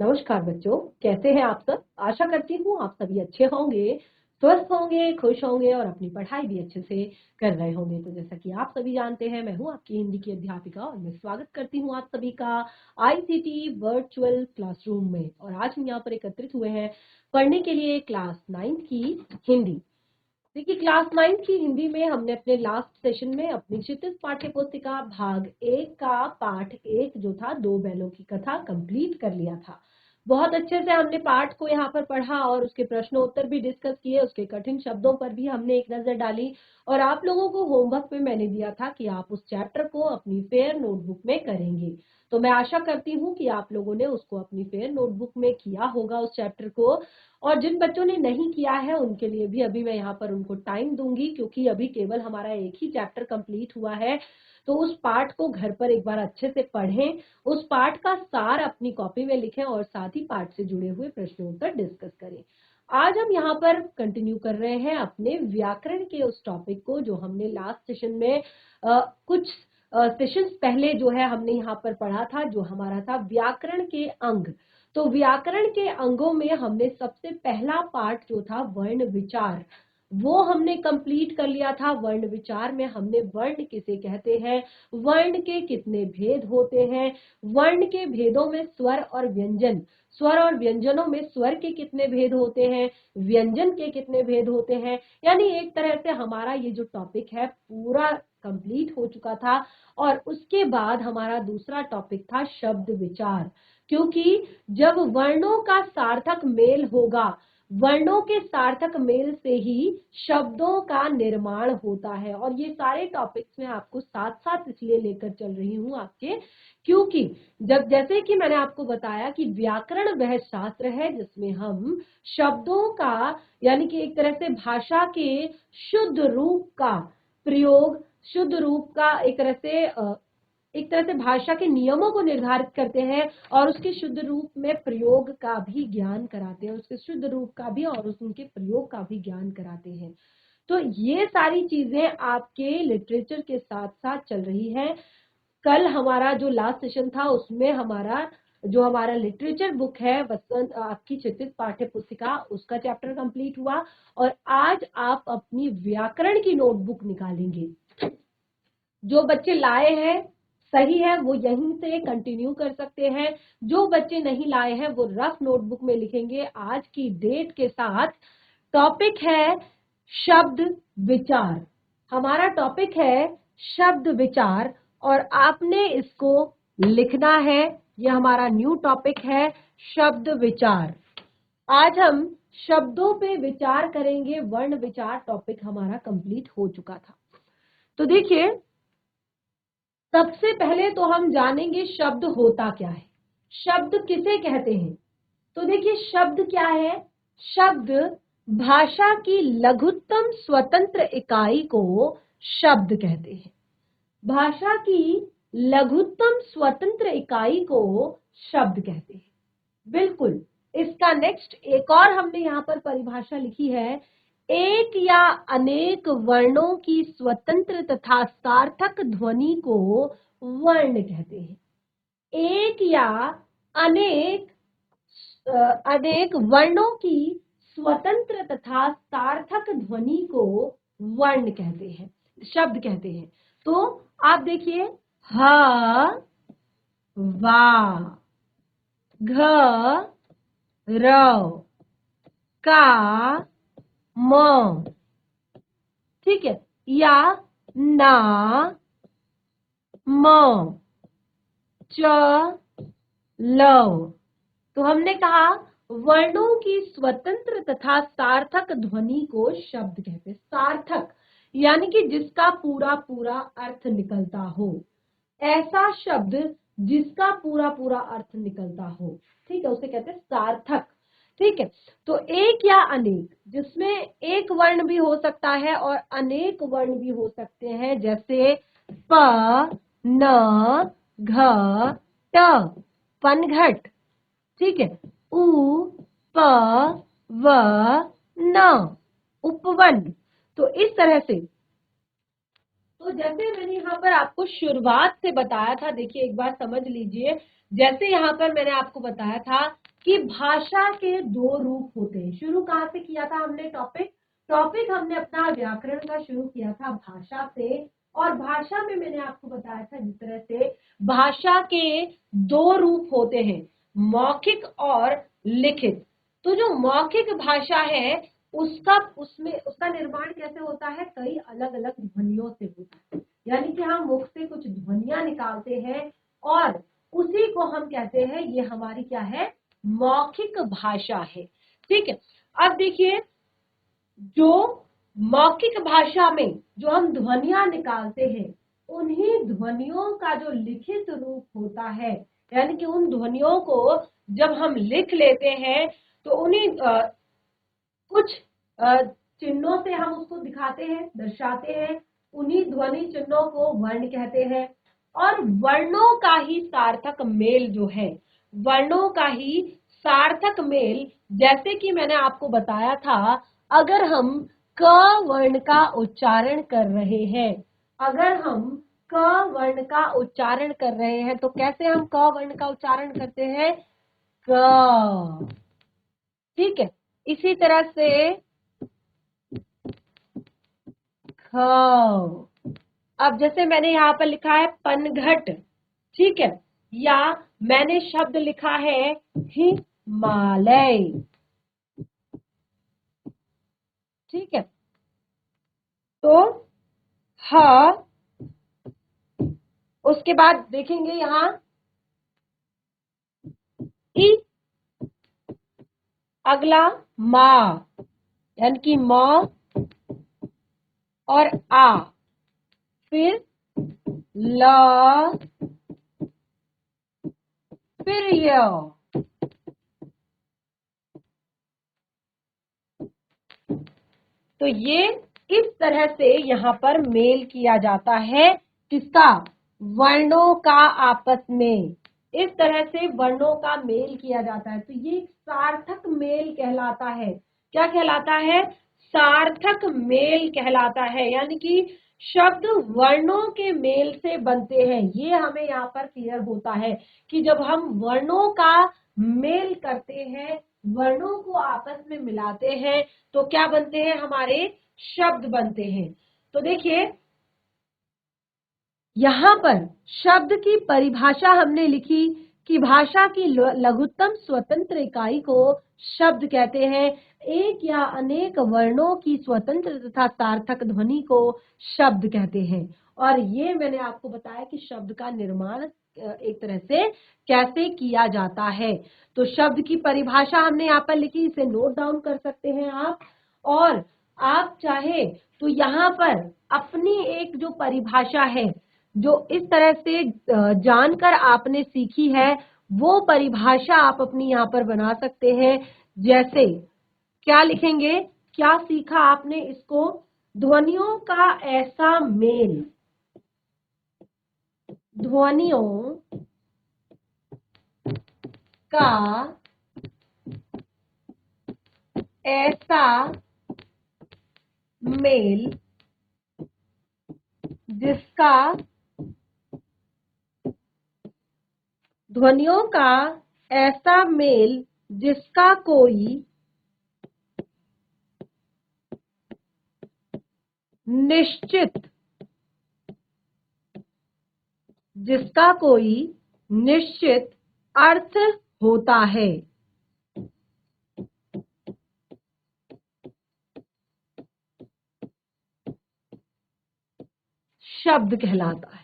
नमस्कार बच्चों, कैसे हैं आप सब। आशा करती हूँ आप सभी अच्छे होंगे, स्वस्थ होंगे, खुश होंगे और अपनी पढ़ाई भी अच्छे से कर रहे होंगे। तो जैसा कि आप सभी जानते हैं, मैं हूँ आपकी हिंदी की अध्यापिका और मैं स्वागत करती हूँ आप सभी का आईसीटी वर्चुअल क्लासरूम में। और आज हम यहाँ पर एकत्रित हुए हैं पढ़ने के लिए क्लास 9 की हिंदी। देखिए, क्लास 9 की हिंदी में हमने अपने लास्ट सेशन में अपनी क्षितिज पाठ्य पुस्तिका भाग 1 का पाठ 1 जो था दो बैलों की कथा कंप्लीट कर लिया था। बहुत अच्छे से हमने पाठ को यहाँ पर पढ़ा और उसके प्रश्नोत्तर भी डिस्कस किए, उसके कठिन शब्दों पर भी हमने एक नजर डाली। और आप लोगों को होमवर्क में मैंने दिया था कि आप उस चैप्टर को अपनी फेयर नोटबुक में करेंगे। तो मैं आशा करती हूँ कि आप लोगों ने उसको अपनी फेयर नोटबुक में किया होगा उस चैप्टर को। और जिन बच्चों ने नहीं किया है उनके लिए भी अभी मैं यहाँ पर उनको टाइम दूंगी, क्योंकि अभी केवल हमारा एक ही चैप्टर कंप्लीट हुआ है। तो उस पाठ को घर पर एक बार अच्छे से पढ़ें, उस पाठ का सार अपनी कॉपी में लिखें और साथ ही पाठ से जुड़े हुए प्रश्नोत्तर डिस्कस करें। आज हम यहाँ पर कंटिन्यू कर रहे हैं अपने व्याकरण के उस टॉपिक को जो हमने लास्ट सेशन में कुछ सेशंस पहले जो है हमने यहाँ पर पढ़ा था, जो हमारा था व्याकरण के अंग। तो व्याकरण के अंगों में हमने सबसे पहला पार्ट जो था वर्ण विचार, वो हमने कंप्लीट कर लिया था। वर्ण विचार में हमने वर्ण किसे कहते हैं, वर्ण के कितने भेद होते हैं, वर्ण के भेदों में स्वर और व्यंजन, स्वर और व्यंजनों में स्वर के कितने भेद होते हैं, व्यंजन के कितने भेद होते हैं। यानी एक तरह से हमारा ये जो टॉपिक है पूरा कंप्लीट हो चुका था। और उसके बाद हमारा दूसरा टॉपिक था शब्द विचार, क्योंकि जब वर्णों का सार्थक मेल होगा, वर्णों के सार्थक मेल से ही शब्दों का निर्माण होता है। और ये सारे टॉपिक्स में आपको साथ साथ इसलिए लेकर चल रही हूं आपके, क्योंकि जब जैसे कि मैंने आपको बताया कि व्याकरण वह शास्त्र है जिसमें हम शब्दों का यानी कि एक तरह से भाषा के शुद्ध रूप का प्रयोग, शुद्ध रूप का एक तरह से भाषा के नियमों को निर्धारित करते हैं और उसके शुद्ध रूप में प्रयोग का भी ज्ञान कराते हैं, उसके शुद्ध रूप का भी और उनके प्रयोग का भी ज्ञान कराते हैं। तो ये सारी चीजें आपके लिटरेचर के साथ साथ चल रही है। कल हमारा जो लास्ट सेशन था उसमें हमारा लिटरेचर बुक है वसंत आपकी क्षितिज पाठ्य पुस्तिका, उसका चैप्टर कंप्लीट हुआ। और आज आप अपनी व्याकरण की नोटबुक निकालेंगे। जो बच्चे लाए हैं सही है, वो यहीं से कंटिन्यू कर सकते हैं। जो बच्चे नहीं लाए हैं वो रफ नोटबुक में लिखेंगे आज की डेट के साथ। टॉपिक है शब्द विचार, हमारा टॉपिक है शब्द विचार और आपने इसको लिखना है। ये हमारा न्यू टॉपिक है शब्द विचार। आज हम शब्दों पे विचार करेंगे। वर्ण विचार टॉपिक हमारा कंप्लीट हो चुका था। तो देखिए, सबसे पहले तो हम जानेंगे शब्द होता क्या है, शब्द किसे कहते हैं। तो देखिए, शब्द क्या है। शब्द भाषा की लघुत्तम स्वतंत्र इकाई को शब्द कहते हैं। भाषा की लघुत्तम स्वतंत्र इकाई को शब्द कहते हैं। बिल्कुल। इसका नेक्स्ट एक और हमने यहाँ पर परिभाषा लिखी है, एक या अनेक वर्णों की स्वतंत्र तथा सार्थक ध्वनि को वर्ण कहते हैं। एक या अनेक अनेक वर्णों की स्वतंत्र तथा सार्थक ध्वनि को वर्ण कहते हैं, शब्द कहते हैं। तो आप देखिए, ह, वा, घ, र, का, म, ठीक है, या, ना, म, च, ल। तो हमने कहा वर्णों की स्वतंत्र तथा सार्थक ध्वनि को शब्द कहते हैं। सार्थक यानी कि जिसका पूरा पूरा अर्थ निकलता हो, ऐसा शब्द जिसका पूरा पूरा अर्थ निकलता हो, ठीक है, उसे कहते हैं सार्थक। ठीक है, तो एक या अनेक, जिसमें एक वर्ण भी हो सकता है और अनेक वर्ण भी हो सकते हैं, जैसे प, न, घ, ट, पनघट। ठीक है, उ, प, व, न, उपवन। तो इस तरह से, तो जैसे मैंने यहाँ पर आपको शुरुआत से बताया था, देखिए एक बार समझ लीजिए। जैसे यहाँ पर मैंने आपको बताया था कि भाषा के दो रूप होते हैं। शुरू कहाँ से किया था हमने टॉपिक हमने अपना व्याकरण का शुरू किया था भाषा से, और भाषा में मैंने आपको बताया था जिस तरह से भाषा के दो रूप होते हैं, मौखिक और लिखित। तो जो मौखिक भाषा है उसका निर्माण कैसे होता है, कई अलग अलग ध्वनियों से होता है, यानी कि हम मुख से कुछ ध्वनियां निकालते हैं और उसी को हम कहते हैं ये हमारी क्या है, मौखिक भाषा है। ठीक है, अब देखिए जो मौखिक भाषा में जो हम ध्वनियां निकालते हैं उन्हीं ध्वनियों का जो लिखित रूप होता है, यानी कि उन ध्वनियों को जब हम लिख लेते हैं तो उन्हीं कुछ चिन्हों से हम उसको दिखाते हैं, दर्शाते हैं। उन्हीं ध्वनि चिन्हों को वर्ण कहते हैं। और वर्णों का ही सार्थक मेल जो है, वर्णों का ही सार्थक मेल, जैसे कि मैंने आपको बताया था, अगर हम क वर्ण का उच्चारण कर रहे हैं, अगर हम क वर्ण का उच्चारण कर रहे हैं तो कैसे हम क वर्ण का उच्चारण करते हैं, क। ठीक है, इसी तरह से ख। अब जैसे मैंने यहाँ पर लिखा है पनघट, ठीक है, या मैंने शब्द लिखा है हिमालय। ठीक है, तो ह, उसके बाद देखेंगे यहाँ इ, अगला मा, यानी कि म और आ, फिर ल, फिर य। तो ये इस तरह से यहाँ पर मेल किया जाता है, किसका, वर्णों का आपस में, इस तरह से वर्णों का मेल किया जाता है। तो ये सार्थक मेल कहलाता है। क्या कहलाता है, सार्थक मेल कहलाता है, यानी कि शब्द वर्णों के मेल से बनते हैं। ये हमें यहाँ पर क्लियर होता है कि जब हम वर्णों का मेल करते हैं, वर्णों को आपस में मिलाते हैं तो क्या बनते हैं, हमारे शब्द बनते हैं। तो देखिए यहाँ पर शब्द की परिभाषा हमने लिखी कि भाषा की लघुत्तम स्वतंत्र इकाई को शब्द कहते हैं। एक या अनेक वर्णों की स्वतंत्र तथा सार्थक ध्वनि को शब्द कहते हैं। और ये मैंने आपको बताया कि शब्द का निर्माण एक तरह से कैसे किया जाता है। तो शब्द की परिभाषा हमने यहाँ पर लिखी, इसे नोट डाउन कर सकते हैं आप। और आप चाहे तो यहाँ पर अपनी एक जो परिभाषा है, जो इस तरह से जानकर आपने सीखी है, वो परिभाषा आप अपनी यहाँ पर बना सकते हैं। जैसे क्या लिखेंगे, क्या सीखा आपने, इसको, ध्वनियों का ऐसा मेल, ध्वनियों का ऐसा मेल जिसका, ध्वनियों का ऐसा मेल जिसका कोई निश्चित, जिसका कोई निश्चित अर्थ होता है, शब्द कहलाता है।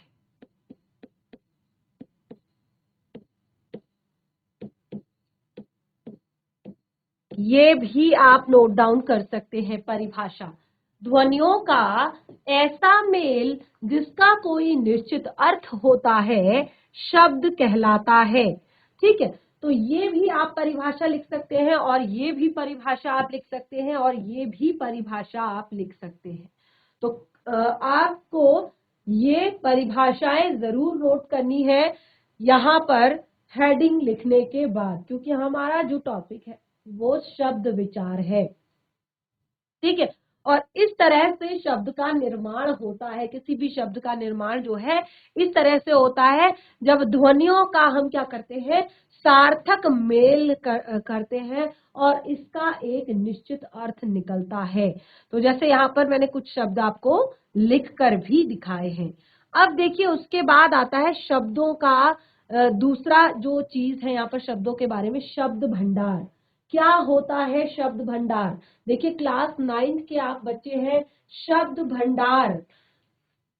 ये भी आप नोट डाउन कर सकते हैं परिभाषा, ध्वनियों का ऐसा मेल जिसका कोई निश्चित अर्थ होता है, शब्द कहलाता है। ठीक है, तो ये भी आप परिभाषा लिख सकते हैं, और ये भी परिभाषा आप लिख सकते हैं, और ये भी परिभाषा आप लिख सकते हैं। तो आपको ये परिभाषाएं जरूर नोट करनी है यहाँ पर हेडिंग लिखने के बाद, क्योंकि हमारा जो टॉपिक है वो शब्द विचार है। ठीक है, और इस तरह से शब्द का निर्माण होता है। किसी भी शब्द का निर्माण जो है इस तरह से होता है जब ध्वनियों का हम क्या करते हैं, सार्थक मेल करते हैं और इसका एक निश्चित अर्थ निकलता है। तो जैसे यहाँ पर मैंने कुछ शब्द आपको लिख कर भी दिखाए हैं। अब देखिए उसके बाद आता है शब्दों का दूसरा जो चीज है यहाँ पर शब्दों के बारे में, शब्द भंडार। क्या होता है शब्द भंडार? देखिए क्लास 9th के आप बच्चे हैं। शब्द भंडार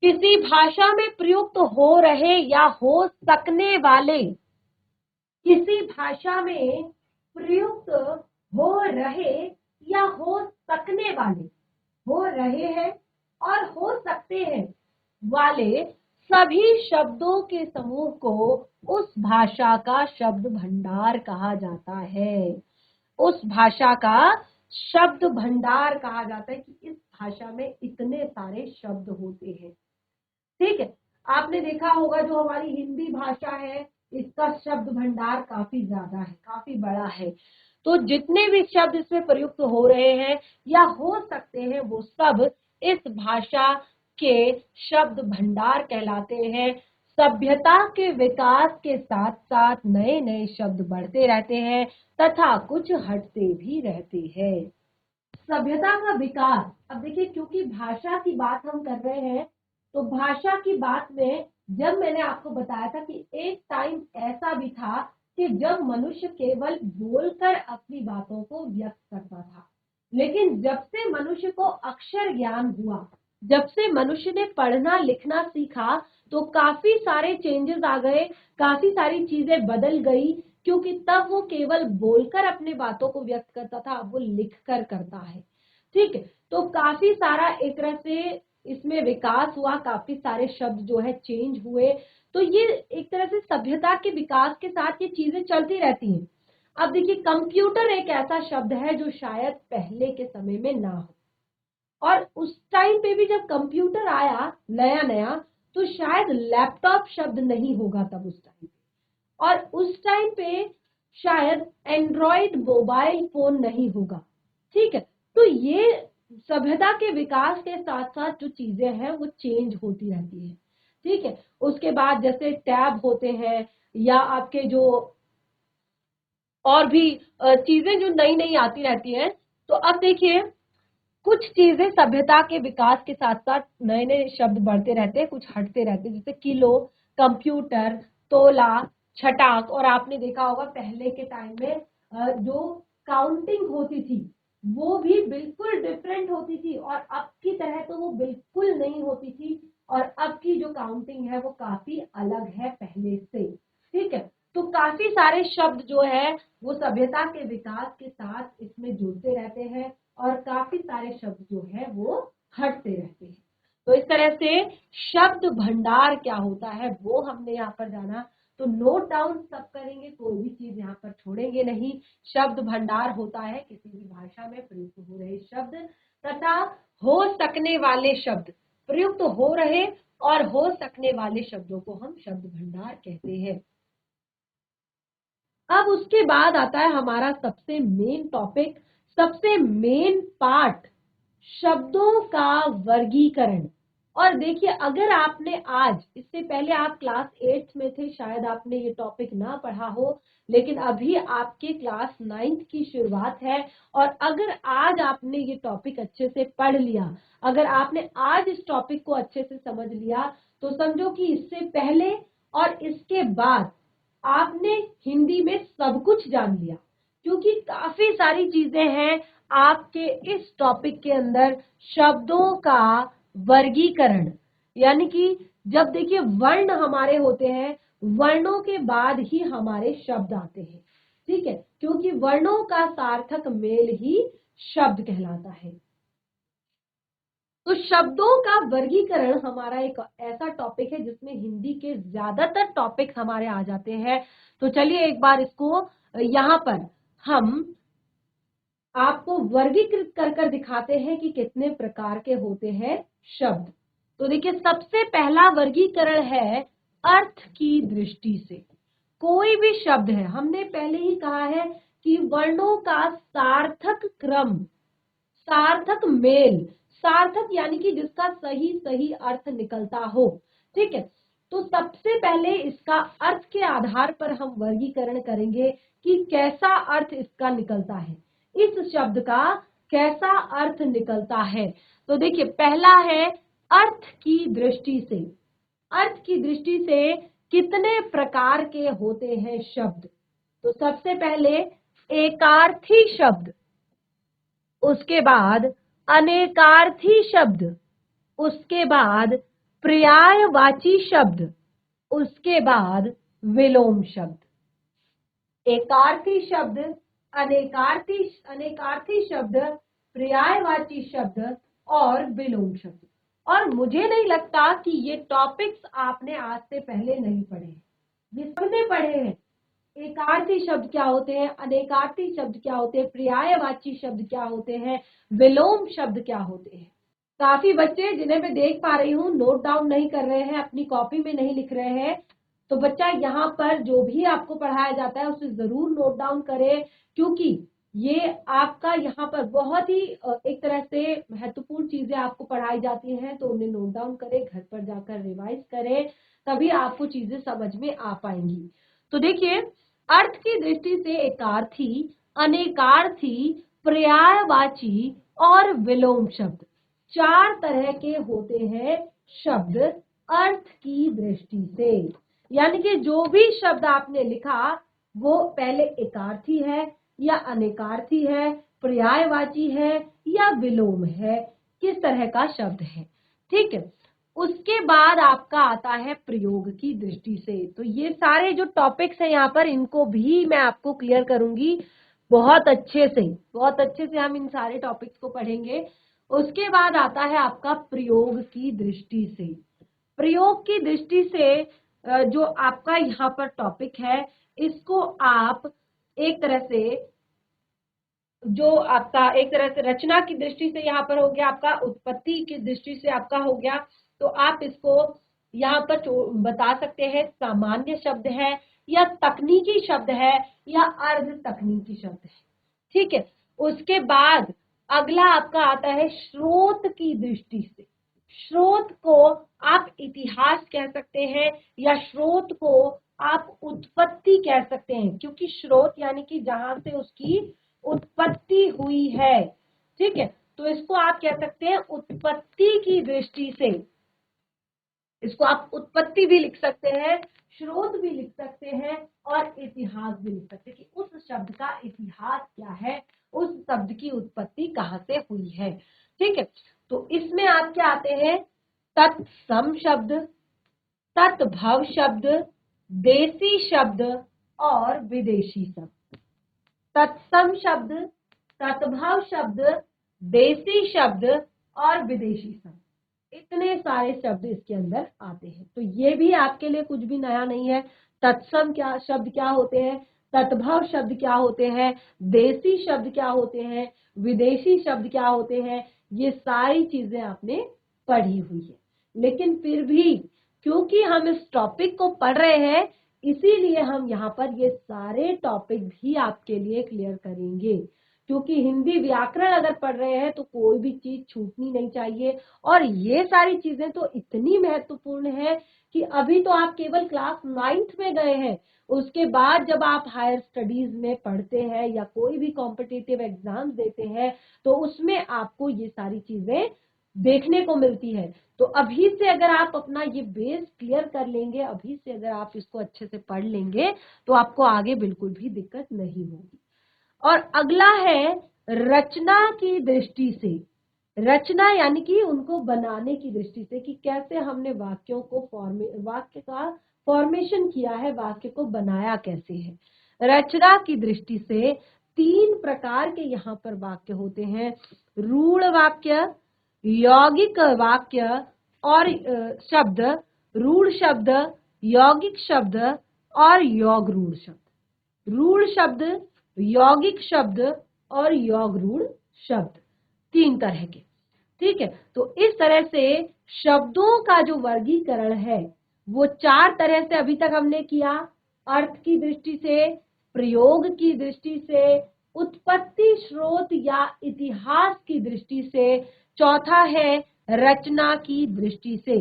किसी भाषा में प्रयुक्त हो रहे या हो सकने वाले, किसी भाषा में प्रयुक्त हो रहे या हो सकने वाले, हो रहे हैं और हो सकते हैं वाले सभी शब्दों के समूह को उस भाषा का शब्द भंडार कहा जाता है। उस भाषा का शब्द भंडार कहा जाता है कि इस भाषा में इतने सारे शब्द होते हैं। ठीक है, आपने देखा होगा जो हमारी हिंदी भाषा है इसका शब्द भंडार काफी ज्यादा है, काफी बड़ा है। तो जितने भी शब्द इसमें प्रयुक्त हो रहे हैं या हो सकते हैं वो सब इस भाषा के शब्द भंडार कहलाते हैं। सभ्यता के विकास के साथ साथ नए नए शब्द बढ़ते रहते हैं तथा कुछ हटते भी रहते हैं। सभ्यता का विकास, अब देखिए क्योंकि भाषा की बात हम कर रहे हैं तो भाषा की बात में जब मैंने आपको बताया था कि एक टाइम ऐसा भी था कि जब मनुष्य केवल बोलकर अपनी बातों को व्यक्त करता था, लेकिन जब से मनुष्य को अक्षर ज्ञान हुआ, जब से मनुष्य ने पढ़ना लिखना सीखा तो काफी सारे चेंजेस आ गए, काफी सारी चीजें बदल गई, क्योंकि तब वो केवल बोलकर अपने बातों को व्यक्त करता था, अब वो लिखकर करता है। ठीक है, तो काफी सारा एक तरह से इसमें विकास हुआ, काफी सारे शब्द जो है चेंज हुए। तो ये एक तरह से सभ्यता के विकास के साथ ये चीजें चलती रहती हैं। अब देखिए कंप्यूटर एक ऐसा शब्द है जो शायद पहले के समय में ना हो, और उस टाइम पे भी जब कंप्यूटर आया नया नया तो शायद लैपटॉप शब्द नहीं होगा तब उस टाइम पे, और उस टाइम पे शायद एंड्रॉइड मोबाइल फोन नहीं होगा। ठीक है, तो ये सभ्यता के विकास के साथ साथ जो चीजें हैं वो चेंज होती रहती है। ठीक है, उसके बाद जैसे टैब होते हैं या आपके जो और भी चीजें जो नई नई आती रहती हैं। तो अब देखिए कुछ चीजें सभ्यता के विकास के साथ साथ नए नए शब्द बढ़ते रहते हैं, कुछ हटते रहते हैं, जैसे किलो, कंप्यूटर, तोला, छटाक। और आपने देखा होगा पहले के टाइम में जो काउंटिंग होती थी वो भी बिल्कुल डिफरेंट होती थी, और अब की तरह तो वो बिल्कुल नहीं होती थी, और अब की जो काउंटिंग है वो काफी अलग है पहले से। ठीक है, तो काफी सारे शब्द जो है वो सभ्यता के विकास के साथ इसमें जुड़ते रहते हैं और काफी सारे शब्द जो है वो हटते रहते हैं। तो इस तरह से शब्द भंडार क्या होता है वो हमने यहाँ पर जाना। तो नोट डाउन सब करेंगे, कोई भी चीज यहाँ पर छोड़ेंगे नहीं। शब्द भंडार होता है किसी भी भाषा में प्रयुक्त हो रहे शब्द तथा हो सकने वाले शब्द, प्रयुक्त हो रहे और हो सकने वाले शब्दों को हम शब्द भंडार कहते हैं। अब उसके बाद आता है हमारा सबसे मेन टॉपिक, सबसे मेन पार्ट, शब्दों का वर्गीकरण। और देखिए अगर आपने आज, इससे पहले आप क्लास 8th में थे शायद आपने ये टॉपिक ना पढ़ा हो, लेकिन अभी आपके क्लास 9th की शुरुआत है, और अगर आज आपने ये टॉपिक अच्छे से पढ़ लिया, अगर आपने आज इस टॉपिक को अच्छे से समझ लिया, तो समझो कि इससे पहले और इसके बाद आपने हिंदी में सब कुछ जान लिया, क्योंकि काफी सारी चीजें हैं आपके इस टॉपिक के अंदर। शब्दों का वर्गीकरण, यानी कि जब देखिए वर्ण हमारे होते हैं, वर्णों के बाद ही हमारे शब्द आते हैं। ठीक है, क्योंकि वर्णों का सार्थक मेल ही शब्द कहलाता है। तो शब्दों का वर्गीकरण हमारा एक ऐसा टॉपिक है जिसमें हिंदी के ज्यादातर टॉपिक हमारे आ जाते हैं। तो चलिए एक बार इसको यहाँ पर हम आपको वर्गीकृत कर कर दिखाते हैं कि कितने प्रकार के होते हैं शब्द। तो देखिए सबसे पहला वर्गीकरण है अर्थ की दृष्टि से। कोई भी शब्द है, हमने पहले ही कहा है कि वर्णों का सार्थक क्रम, सार्थक मेल, सार्थक यानी कि जिसका सही सही अर्थ निकलता हो। ठीक है, तो सबसे पहले इसका अर्थ के आधार पर हम वर्गीकरण करेंगे कि कैसा अर्थ इसका निकलता है, इस शब्द का कैसा अर्थ निकलता है। तो देखिए, पहला है अर्थ की दृष्टि से। अर्थ की दृष्टि से कितने प्रकार के होते हैं शब्द? तो सबसे पहले एकार्थी शब्द, उसके बाद अनेकार्थी शब्द, उसके बाद पर्यायवाची शब्द, उसके बाद विलोम शब्द। एकार्थी शब्द, अनेकार्थी शब्द, पर्यायवाची शब्द और विलोम शब्द। और मुझे नहीं लगता कि ये टॉपिक्स आपने आज से पहले नहीं पढ़े हैं, ये सबने पढ़े हैं। एकार्थी शब्द क्या होते हैं, अनेकार्थी शब्द क्या होते हैं, पर्यायवाची शब्द क्या होते हैं, विलोम शब्द क्या होते हैं। काफी बच्चे जिन्हें मैं देख पा रही हूँ नोट डाउन नहीं कर रहे हैं, अपनी कॉपी में नहीं लिख रहे हैं। तो बच्चा यहाँ पर जो भी आपको पढ़ाया जाता है उसे जरूर नोट डाउन करे, क्योंकि ये आपका यहाँ पर बहुत ही एक तरह से महत्वपूर्ण चीजें आपको पढ़ाई जाती हैं। तो उन्हें नोट डाउन करें, घर पर जाकर रिवाइज करें, तभी आपको चीजें समझ में आ पाएंगी। तो देखिए, अर्थ की दृष्टि से एकार्थी, अनेकार्थी, पर्यायवाची और विलोम शब्द, 4 तरह के होते हैं शब्द अर्थ की दृष्टि से। यानी कि जो भी शब्द आपने लिखा वो पहले एकार्थी है या अनेकार्थी है, पर्यायवाची है या विलोम है, किस तरह का शब्द है। ठीक है, उसके बाद आपका आता है प्रयोग की दृष्टि से। तो ये सारे जो टॉपिक्स हैं यहाँ पर, इनको भी मैं आपको क्लियर करूंगी बहुत अच्छे से हम इन सारे टॉपिक्स को पढ़ेंगे। उसके बाद आता है आपका प्रयोग की दृष्टि से। प्रयोग की दृष्टि से जो आपका यहाँ पर टॉपिक है, इसको आप एक तरह से जो आपका एक तरह से रचना की दृष्टि से यहाँ पर हो गया, आपका उत्पत्ति की दृष्टि से आपका हो गया। तो आप इसको यहाँ पर बता सकते हैं सामान्य शब्द है या तकनीकी शब्द है या अर्ध तकनीकी शब्द है। ठीक है, उसके बाद अगला आपका आता है स्रोत की दृष्टि से। स्रोत को आप इतिहास कह सकते हैं या स्रोत को आप उत्पत्ति कह सकते हैं, क्योंकि स्रोत यानी कि जहां से उसकी उत्पत्ति हुई है। ठीक है, तो इसको आप कह सकते हैं उत्पत्ति की दृष्टि से। इसको आप उत्पत्ति भी लिख सकते हैं, स्रोत भी लिख सकते हैं और इतिहास भी लिख सकते हैं कि उस शब्द का इतिहास क्या है, उस शब्द की उत्पत्ति कहां से हुई है। ठीक है, तो इसमें आप क्या आते हैं, तत्सम शब्द, तत्भव शब्द, देसी शब्द और विदेशी शब्द। तत्सम शब्द, तत्भव शब्द, देसी शब्द और विदेशी शब्द, इतने सारे शब्द इसके अंदर आते हैं। तो ये भी आपके लिए कुछ भी नया नहीं है। तत्सम क्या शब्द क्या होते हैं, तत्भव शब्द क्या होते हैं, देसी शब्द क्या होते हैं, विदेशी शब्द क्या होते हैं, ये सारी चीजें आपने पढ़ी हुई है। लेकिन फिर भी क्योंकि हम इस टॉपिक को पढ़ रहे हैं, इसीलिए हम यहाँ पर ये सारे टॉपिक भी आपके लिए क्लियर करेंगे, क्योंकि हिंदी व्याकरण अगर पढ़ रहे हैं तो कोई भी चीज छूटनी नहीं चाहिए। और ये सारी चीजें तो इतनी महत्वपूर्ण है कि अभी तो आप केवल क्लास 9th में गए हैं, उसके बाद जब आप हायर स्टडीज में पढ़ते हैं या कोई भी कॉम्पिटिटिव एग्जाम देते हैं तो उसमें आपको ये सारी चीजें देखने को मिलती है। तो अभी से अगर आप अपना ये बेस क्लियर कर लेंगे, अभी से अगर आप इसको अच्छे से पढ़ लेंगे तो आपको आगे बिल्कुल भी दिक्कत नहीं होगी। और अगला है रचना की दृष्टि से। रचना यानी कि उनको बनाने की दृष्टि से कि कैसे हमने वाक्यों को वाक्य का फॉर्मेशन किया है, वाक्य को बनाया कैसे है। रचना की दृष्टि से 3 प्रकार के यहाँ पर वाक्य होते हैं, रूढ़ वाक्य, यौगिक वाक्य और शब्द, रूढ़ शब्द, यौगिक शब्द और योग रूढ़ शब्द। रूढ़ शब्द, यौगिक शब्द और योग रूढ़ शब्द, 3 तरह के। ठीक है, तो इस तरह से शब्दों का जो वर्गीकरण है वो 4 तरह से अभी तक हमने किया, अर्थ की दृष्टि से, प्रयोग की दृष्टि से, उत्पत्ति, स्रोत या इतिहास की दृष्टि से, चौथा है रचना की दृष्टि से।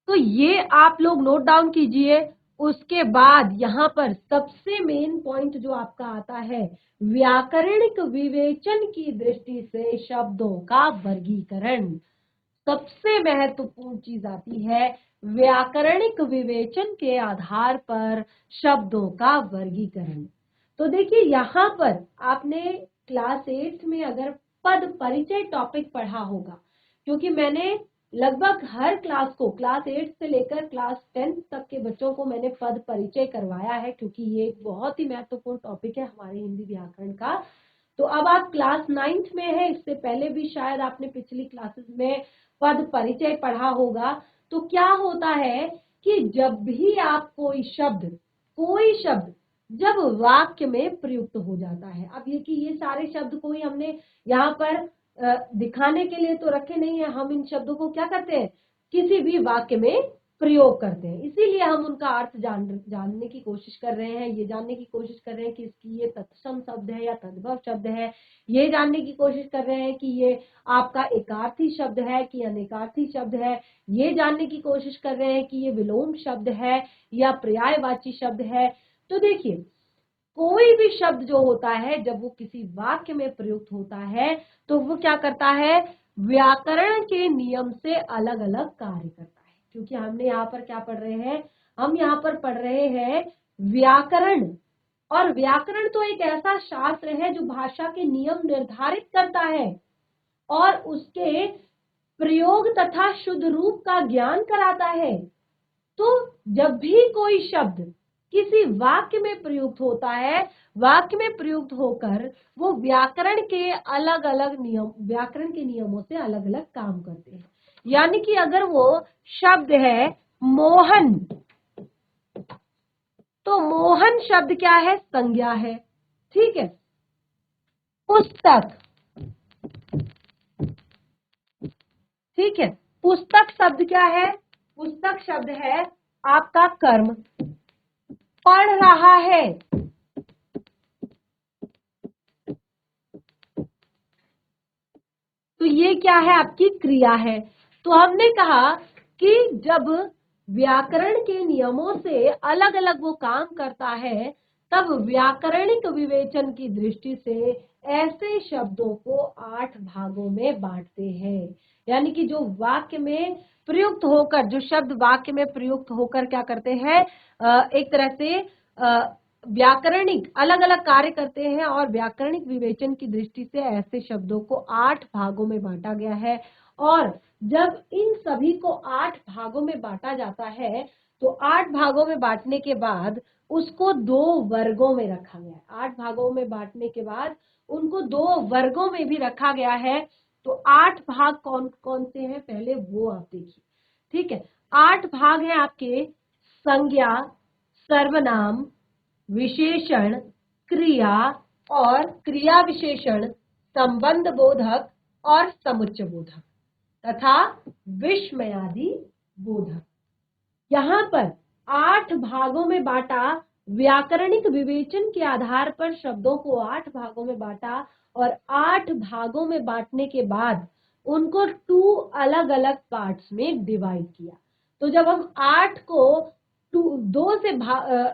तो ये आप लोग नोट डाउन कीजिए। उसके बाद यहाँ पर सबसे मेन पॉइंट जो आपका आता है, व्याकरणिक विवेचन की दृष्टि से शब्दों का वर्गीकरण। सबसे महत्वपूर्ण चीज आती है व्याकरणिक विवेचन के आधार पर शब्दों का वर्गीकरण। तो देखिए यहाँ पर आपने क्लास 8 में अगर पद परिचय टॉपिक पढ़ा होगा, क्योंकि मैंने लगभग हर क्लास को, क्लास 8 से लेकर क्लास 10 तक के बच्चों को मैंने पद परिचय करवाया है, क्योंकि ये एक बहुत ही महत्वपूर्ण टॉपिक है हमारे हिंदी व्याकरण का। तो अब आप क्लास 9th में है, इससे पहले भी शायद आपने पिछली क्लासेस में पद परिचय पढ़ा होगा। तो क्या होता है कि जब भी आप कोई शब्द जब वाक्य में प्रयुक्त हो जाता है, अब ये सारे शब्द कोई हमने यहाँ पर दिखाने के लिए तो रखे नहीं है, हम इन शब्दों को क्या करते हैं, किसी भी वाक्य में प्रयोग करते हैं, इसीलिए हम उनका अर्थ जानने की कोशिश कर रहे हैं, ये जानने की कोशिश कर रहे हैं कि इसकी ये तत्सम शब्द है या तद्भव शब्द है, ये जानने की कोशिश कर रहे हैं कि ये आपका एकार्थी शब्द है कि अनेकार्थी शब्द है, ये जानने की कोशिश कर रहे हैं कि ये विलोम शब्द है या पर्यायवाची शब्द है। तो देखिए कोई भी शब्द जो होता है जब वो किसी वाक्य में प्रयुक्त होता है तो वो क्या करता है, व्याकरण के नियम से अलग अलग कार्य करता है। क्योंकि हमने यहाँ पर क्या पढ़ रहे हैं, हम यहाँ पर पढ़ रहे हैं व्याकरण, और व्याकरण तो एक ऐसा शास्त्र है जो भाषा के नियम निर्धारित करता है और उसके प्रयोग तथा शुद्ध रूप का ज्ञान कराता है। तो जब भी कोई शब्द किसी वाक्य में प्रयुक्त होता है, वाक्य में प्रयुक्त होकर वो व्याकरण के नियमों से अलग अलग काम करते हैं। यानी कि अगर वो शब्द है मोहन, तो मोहन शब्द क्या है, संज्ञा है, ठीक है। पुस्तक, ठीक है, पुस्तक शब्द क्या है, पुस्तक शब्द है आपका कर्म। पढ़ रहा है, तो ये क्या है, आपकी क्रिया है। तो हमने कहा कि जब व्याकरण के नियमों से अलग अलग वो काम करता है तब व्याकरणिक विवेचन की दृष्टि से ऐसे शब्दों को 8 भागों में बांटते हैं। यानी कि जो वाक्य में प्रयुक्त होकर, जो शब्द वाक्य में प्रयुक्त होकर क्या करते हैं, एक तरह से व्याकरणिक अलग अलग कार्य करते हैं, और व्याकरणिक विवेचन की दृष्टि से ऐसे शब्दों को 8 भागों में बांटा गया है। और जब इन सभी को 8 भागों में बांटा जाता है तो 8 भागों में बांटने के बाद उसको 2 वर्गों में रखा गया है। 8 भागों में बांटने के बाद उनको 2 वर्गों में भी रखा गया है। तो 8 भाग कौन कौन से हैं पहले वो आप देखिए, ठीक है। 8 भाग हैं आपके संज्ञा, सर्वनाम, विशेषण, क्रिया और क्रिया विशेषण, संबंध बोधक और समुच्चय बोधक तथा विस्मयादि बोधक। यहाँ पर 8 भागों में बांटा, व्याकरणिक विवेचन के आधार पर शब्दों को 8 भागों में बांटा, और 8 भागों में बांटने के बाद उनको 2 अलग अलग पार्ट्स में डिवाइड किया। तो जब हम 8 को 2 से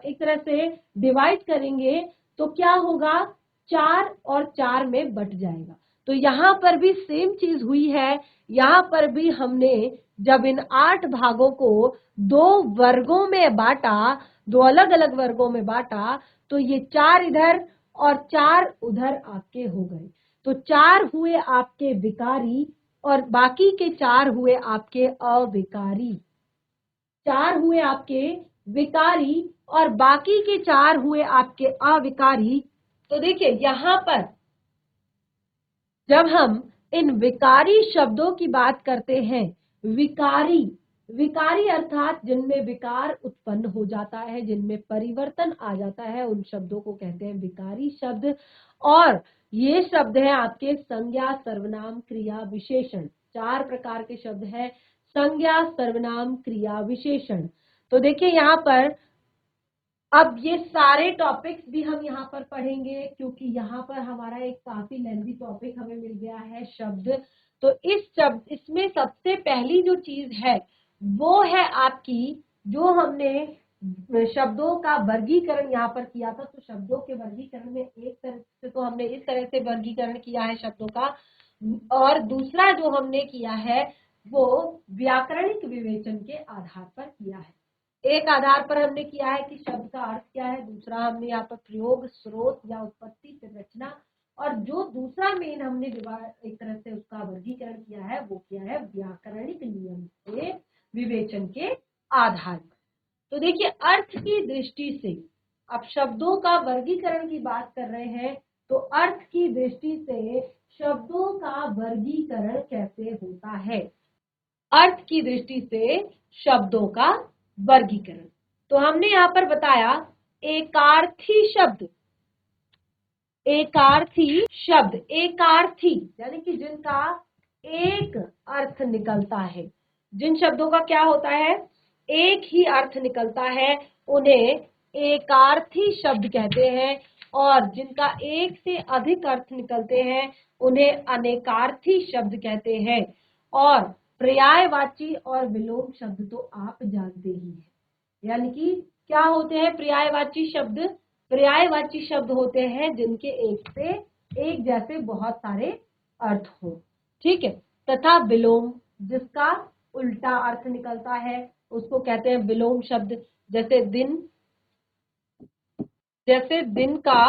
एक तरह से डिवाइड करेंगे तो क्या होगा, 4 और 4 में बट जाएगा। तो यहाँ पर भी सेम चीज हुई है। यहाँ पर भी हमने जब इन 8 भागों को 2 वर्गों में बांटा, 2 अलग अलग वर्गों में बांटा, तो ये 4 इधर और 4 उधर आपके हो गए। तो 4 हुए आपके विकारी और बाकी के 4 हुए आपके अविकारी। 4 हुए आपके विकारी और बाकी के 4 हुए आपके अविकारी। तो देखिए यहाँ पर जब हम इन विकारी शब्दों की बात करते हैं, विकारी अर्थात जिनमें विकार उत्पन्न हो जाता है, जिनमें परिवर्तन आ जाता है, उन शब्दों को कहते हैं विकारी शब्द। और ये शब्द हैं आपके संज्ञा, सर्वनाम, क्रिया, विशेषण। 4 प्रकार के शब्द हैं, संज्ञा, सर्वनाम, क्रिया, विशेषण। तो देखिए यहाँ पर अब ये सारे टॉपिक्स भी हम यहाँ पर पढ़ेंगे, क्योंकि यहाँ पर हमारा एक काफी लेंथी टॉपिक हमें मिल गया है, शब्द। तो इसमें सबसे पहली जो चीज है वो है आपकी, जो हमने शब्दों का वर्गीकरण यहाँ पर किया था। तो शब्दों के वर्गीकरण में एक तरह से तो हमने इस तरह से वर्गीकरण किया है शब्दों का, और दूसरा जो हमने किया है वो व्याकरणिक विवेचन के आधार पर किया है। एक आधार पर हमने किया है कि शब्द का अर्थ क्या है, दूसरा हमने यहाँ पर प्रयोग, स्रोत या उत्पत्ति, संरचना, और जो दूसरा मेन हमने एक तरह से उसका वर्गीकरण किया है वो किया है व्याकरणिक नियम से विवेचन के आधार पर। तो देखिए, अर्थ की दृष्टि से, अब शब्दों का वर्गीकरण की बात कर रहे हैं, तो अर्थ की दृष्टि से शब्दों का वर्गीकरण कैसे होता है, अर्थ की दृष्टि से शब्दों का वर्गीकरण। तो हमने यहां पर बताया एकार्थी शब्द, एकार्थी शब्द, एकार्थी यानी कि जिनका एक अर्थ निकलता है, जिन शब्दों का क्या होता है, एक ही अर्थ निकलता है, उन्हें एकार्थी शब्द कहते हैं, और जिनका एक से अधिक अर्थ निकलते हैं उन्हें अनेकार्थी शब्द कहते हैं। और पर्यायवाची और विलोम शब्द तो आप जानते ही हैं, यानी कि क्या होते हैं पर्यायवाची शब्द, पर्यायवाची शब्द होते हैं जिनके एक से एक जैसे बहुत सारे अर्थ हो, ठीक है। तथा विलोम, जिसका उल्टा अर्थ निकलता है उसको कहते हैं विलोम शब्द। जैसे दिन का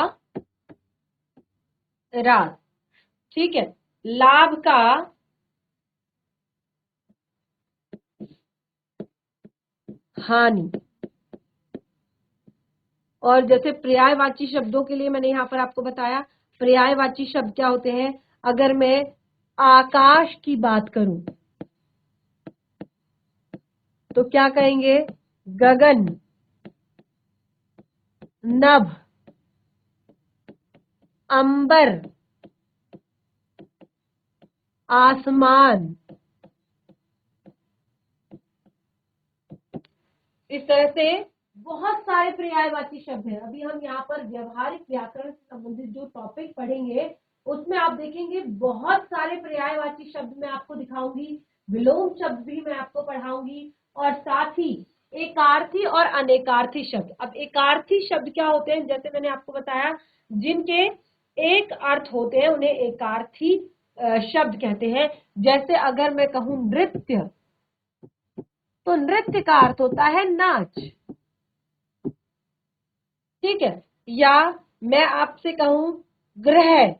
रात, ठीक है, लाभ का हानि। और जैसे पर्यायवाची शब्दों के लिए मैंने यहाँ पर आपको बताया, पर्यायवाची शब्द क्या होते हैं, अगर मैं आकाश की बात करूं तो क्या कहेंगे, गगन, नभ, अंबर, आसमान। इस तरह से बहुत सारे पर्यायवाची शब्द हैं। अभी हम यहाँ पर व्यवहारिक व्याकरण से संबंधित जो टॉपिक पढ़ेंगे उसमें आप देखेंगे बहुत सारे पर्यायवाची शब्द मैं आपको दिखाऊंगी, विलोम शब्द भी मैं आपको पढ़ाऊंगी, और साथ ही एकार्थी और अनेकार्थी शब्द। अब एकार्थी शब्द क्या होते हैं, जैसे मैंने आपको बताया, जिनके एक अर्थ होते हैं उन्हें एकार्थी शब्द कहते हैं। जैसे अगर मैं कहूं नृत्य, तो नृत्य का अर्थ होता है नाच, ठीक है। या मैं आपसे कहूं ग्रह,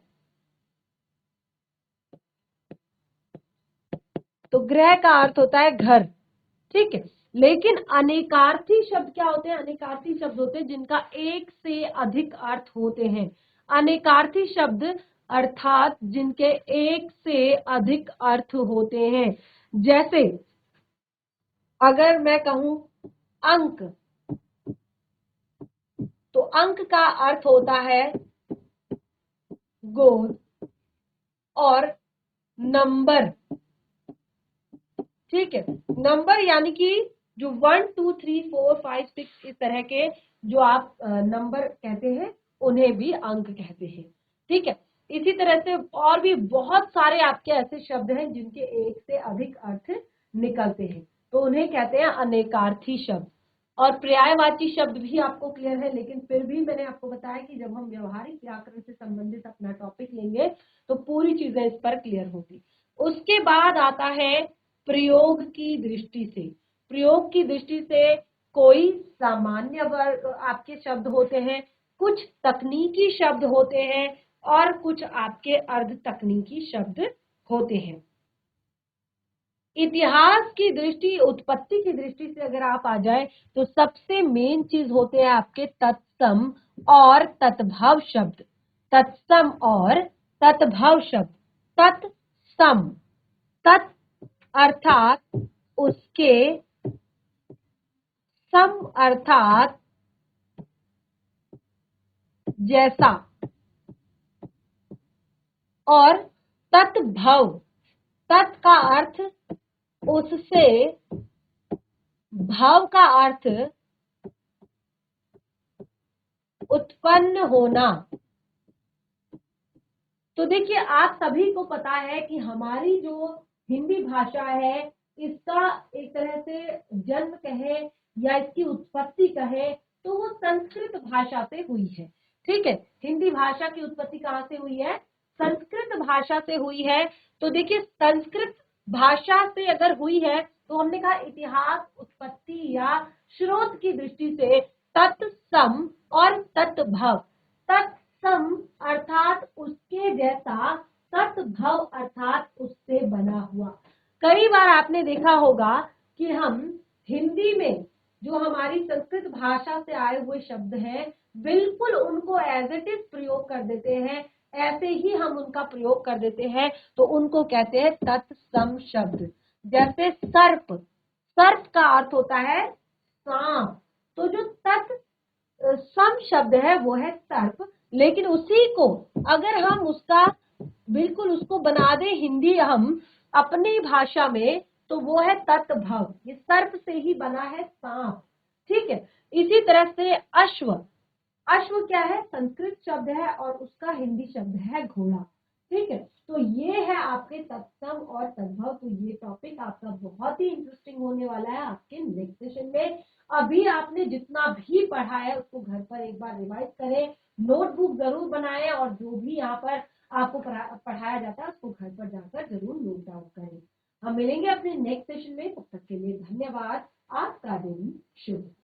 तो ग्रह का अर्थ होता है घर, ठीक है। लेकिन अनेकार्थी शब्द क्या होते हैं, अनेकार्थी शब्द होते हैं जिनका एक से अधिक अर्थ होते हैं। अनेकार्थी शब्द अर्थात जिनके एक से अधिक अर्थ होते हैं। जैसे अगर मैं कहूं अंक, तो अंक का अर्थ होता है गोल और नंबर, ठीक है। नंबर यानी कि जो 1 2 3 4 5 6 इस तरह के जो आप नंबर कहते हैं उन्हें भी अंक कहते हैं, ठीक है। इसी तरह से और भी बहुत सारे आपके ऐसे शब्द हैं जिनके एक से अधिक अर्थ निकलते हैं, तो उन्हें कहते हैं अनेकार्थी शब्द। और पर्यायवाची शब्द भी आपको क्लियर है, लेकिन फिर भी मैंने आपको बताया कि जब हम व्यवहारिक व्याकरण से संबंधित अपना टॉपिक लेंगे तो पूरी चीजें इस पर क्लियर होगी। उसके बाद आता है प्रयोग की दृष्टि से। प्रयोग की दृष्टि से कोई सामान्य वर्ग आपके शब्द होते हैं, कुछ तकनीकी शब्द होते हैं, और कुछ आपके अर्ध तकनीकी शब्द होते हैं। इतिहास की दृष्टि, उत्पत्ति की दृष्टि से अगर आप आ जाए तो सबसे मेन चीज होते हैं आपके तत्सम और तत्भव शब्द। तत्सम और तत्भव शब्द। तत्सम, तत् अर्थात उसके, सम अर्थात जैसा, और तत्भव, तत् का अर्थ उससे, भव का अर्थ उत्पन्न होना। तो देखिए आप सभी को पता है कि हमारी जो हिंदी भाषा है इसका एक तरह से जन्म कहे या इसकी उत्पत्ति कहे तो वो संस्कृत भाषा से हुई है। ठीक है, हिंदी भाषा की उत्पत्ति कहाँ से हुई है? संस्कृत भाषा से हुई है। तो देखिए संस्कृत भाषा से अगर हुई है तो हमने कहा इतिहास, उत्पत्ति या स्रोत की दृष्टि से तत्सम और तत्भव। तत्सम अर्थात उसके जैसा, तत्भव अर्थात उससे बना हुआ। कई बार आपने देखा होगा कि हम हिंदी में जो हमारी संस्कृत भाषा से आए हुए शब्द हैं बिल्कुल उनको एज इट इज प्रयोग कर देते हैं, ऐसे ही हम उनका प्रयोग कर देते हैं, तो उनको कहते हैं तत्सम शब्द। जैसे सर्प, सर्प का अर्थ होता है सांप, तो जो तत्सम शब्द है वो है सर्प। लेकिन उसी को अगर हम उसका बिल्कुल उसको बना दे हिंदी हम अपनी भाषा में तो वो है तत्भव। ये सर्प से ही बना है सांप। ठीक है, इसी तरह से अश्व, अश्व क्या है? संस्कृत शब्द है और उसका हिंदी शब्द है घोड़ा। ठीक है, तो ये है आपके तत्सम और तद्भव। तो ये टॉपिक आपका बहुत ही इंटरेस्टिंग होने वाला है आपके नेक्स्ट सेशन में। अभी आपने जितना भी पढ़ा है उसको घर पर एक बार रिवाइज करें, नोटबुक जरूर बनाएं और जो भी यहाँ पर आपको पढ़ाया जाता है उसको घर पर जाकर जरूर नोट डाउन करें। हम मिलेंगे अपने नेक्स्ट सेशन में, तब तक के लिए धन्यवाद। आपका दिन शुभ।